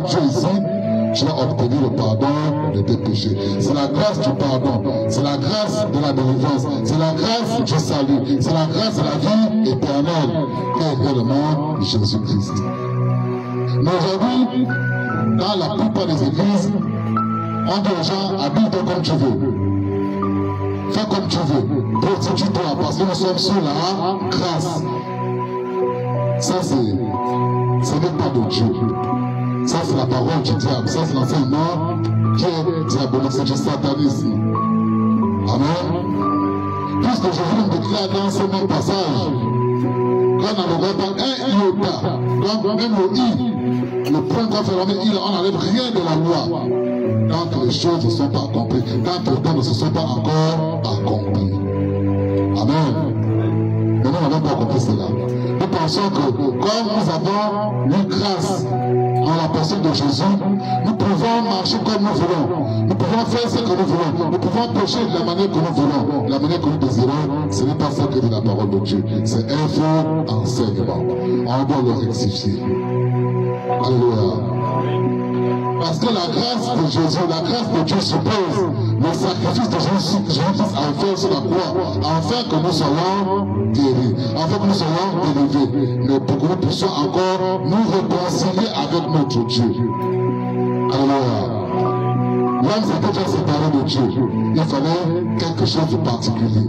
Dieu ici, tu vas obtenir le pardon de tes péchés. C'est la grâce du pardon, c'est la grâce de la délivrance, c'est la grâce du salut, c'est la grâce de la vie éternelle qui est réellement Jésus-Christ. Mais aujourd'hui, dans la plupart des églises, on dit aux gens, habille-toi comme tu veux. Fais comme tu veux. Prostitue-toi parce que nous sommes sous la grâce. Ça, ce n'est pas de Dieu. Ça, c'est la parole du diable. Ça, c'est l'enseignement qui est diabolique. C'est du satanisme. Amen. Puisque Jésus nous déclare dans ce même passage, quand on n'enlève pas un iota, donc même le i, le point qu'on fait remettre, on n'enlève rien de la loi. Tant que les choses ne sont pas accomplies, tant que les temps ne se sont pas encore accomplis. Amen. Mais nous n'avons pas compris cela. Nous pensons que comme nous avons eu grâce en la personne de Jésus, nous pouvons marcher comme nous voulons. Nous pouvons faire ce que nous voulons. Nous pouvons pécher de la manière que nous voulons. La manière que nous désirons, ce n'est pas ça que dit la parole de Dieu. C'est un faux enseignement. On doit le rectifier. Alléluia. Parce que la grâce de Jésus, la grâce de Dieu suppose le sacrifice de Jésus à faire sur la croix, afin que nous soyons guéris, afin que nous soyons délivrés, mais pour que nous puissions encore nous réconcilier avec notre Dieu. Alléluia. L'homme s'était déjà séparé de Dieu. Il fallait quelque chose de particulier.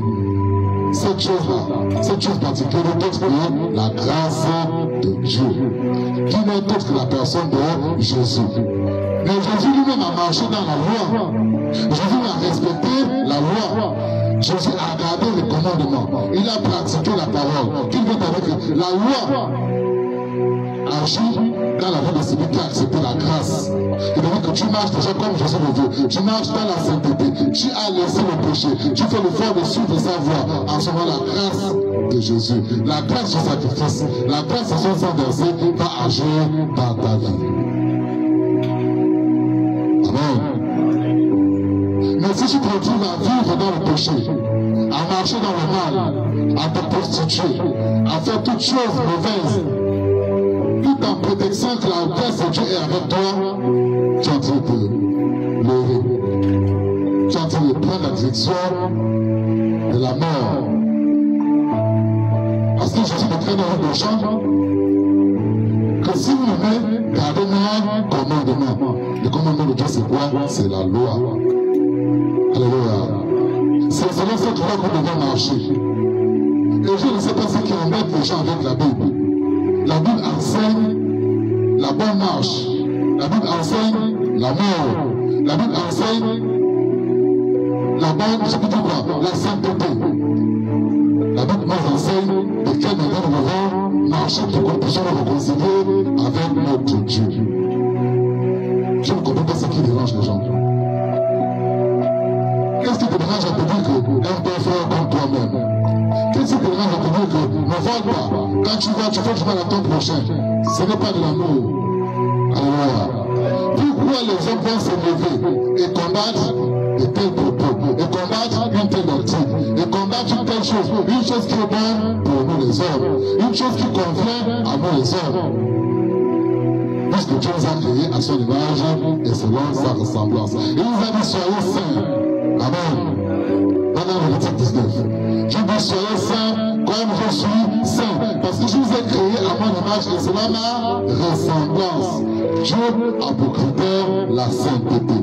Cette chose particulière n'est autre que la grâce de Dieu, qui n'est autre que la personne de Jésus. Mais Jésus lui-même a marché dans la loi. Jésus a respecté la loi. Jésus a gardé les commandements. Il a pratiqué la parole. Qu'il veut dire que la loi agit dans la vie de celui qui a accepté la grâce. Il veut dire que tu marches déjà comme Jésus le veut. Tu marches dans la sainteté. Tu as laissé le péché. Tu fais l'effort de suivre sa voie. En ce moment, la grâce de Jésus, la grâce du sacrifice, la grâce de son sang versé va agir dans ta vie. Amen. Mais si tu te retrouves à vivre dans le péché, à marcher dans le mal, à te prostituer, à faire toutes choses mauvaises, tout en prétextant que la grâce de Dieu est avec toi, tu es en train de leurrer. Tu es en train de prendre la direction de la mort. Parce que Jésus déclare dans le chant que si vous m'aimez, gardez mes commandements. Le commandement de Dieu, c'est quoi? C'est la loi. Alléluia. C'est selon cette loi que nous devons marcher. Et je ne sais pas ce qui embête les gens avec la Bible. La Bible enseigne la bonne marche. La Bible enseigne la mort. La Bible enseigne la bonne, je peux dire quoi? La sainteté. La Bible nous enseigne de quelle manière nous devons marcher pour que nous puissions nous réconcilier avec notre Dieu. Je ne comprends pas ce qui dérange les gens. Qu'est-ce qui te dérange à te dire que aime ton frère comme toi-même? Qu'est-ce qui te dérange à te dire que ne vole pas? Quand tu vas, tu fais du mal à ton prochain. Ce n'est pas de l'amour. Alléluia. Pourquoi les hommes vont se lever et combattre de tels propos, et combattre une telle doctrine, et combattre une telle chose, une chose qui est bonne pour nous les hommes, une chose qui convient à nous les hommes? Puisque Dieu nous a créés à son image et selon sa ressemblance. Il nous a dit soyez saints. Amen. Dans Lévitique 19. Dieu dit soyez saints comme je suis saint. Parce que je vous ai créé à mon image et selon ma ressemblance. Dieu a pour critère la sainteté.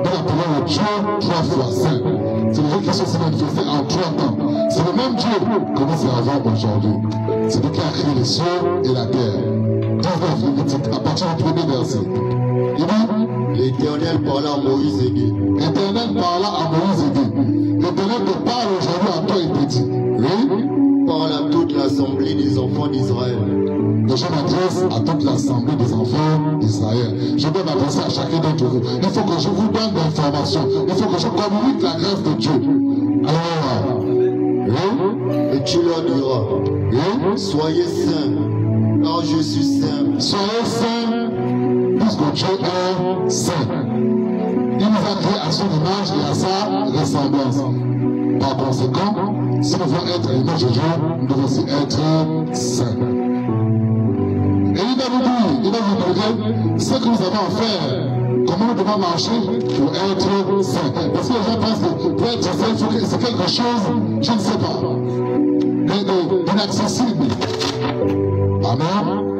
Nous appelons le Dieu 3 fois saint. C'est le Dieu qui s'est manifesté en 3 temps. C'est le même Dieu que nous servons aujourd'hui. C'est lui qui a créé les cieux et la terre. 19 Lévitique, à partir du premier verset. Il dit l'Éternel parla à Moïse et dit. L'Éternel parla à Moïse et dit. L'Éternel te parle aujourd'hui à toi et te dit. Oui. Parle à toute l'assemblée des enfants d'Israël. Et je m'adresse à toute l'assemblée des enfants d'Israël. Je dois m'adresser à chacun d'entre vous. Il faut que je vous donne l'information. Il faut que je communique la grâce de Dieu. Alors, oui. Et tu leur diras. Oui. Soyez saints, car je suis saint. Soyez saints, puisque Dieu est saint. Il nous a créé à son image et à sa ressemblance. Par conséquent, si nous voulons être l'image de Dieu, nous devons aussi être saints. Et il va vous dire, ce que nous avons à faire. Comment nous devons marcher pour être saints. Parce que les gens pensent que pour être saint, c'est quelque chose, je ne sais pas, d'inaccessible. Amen.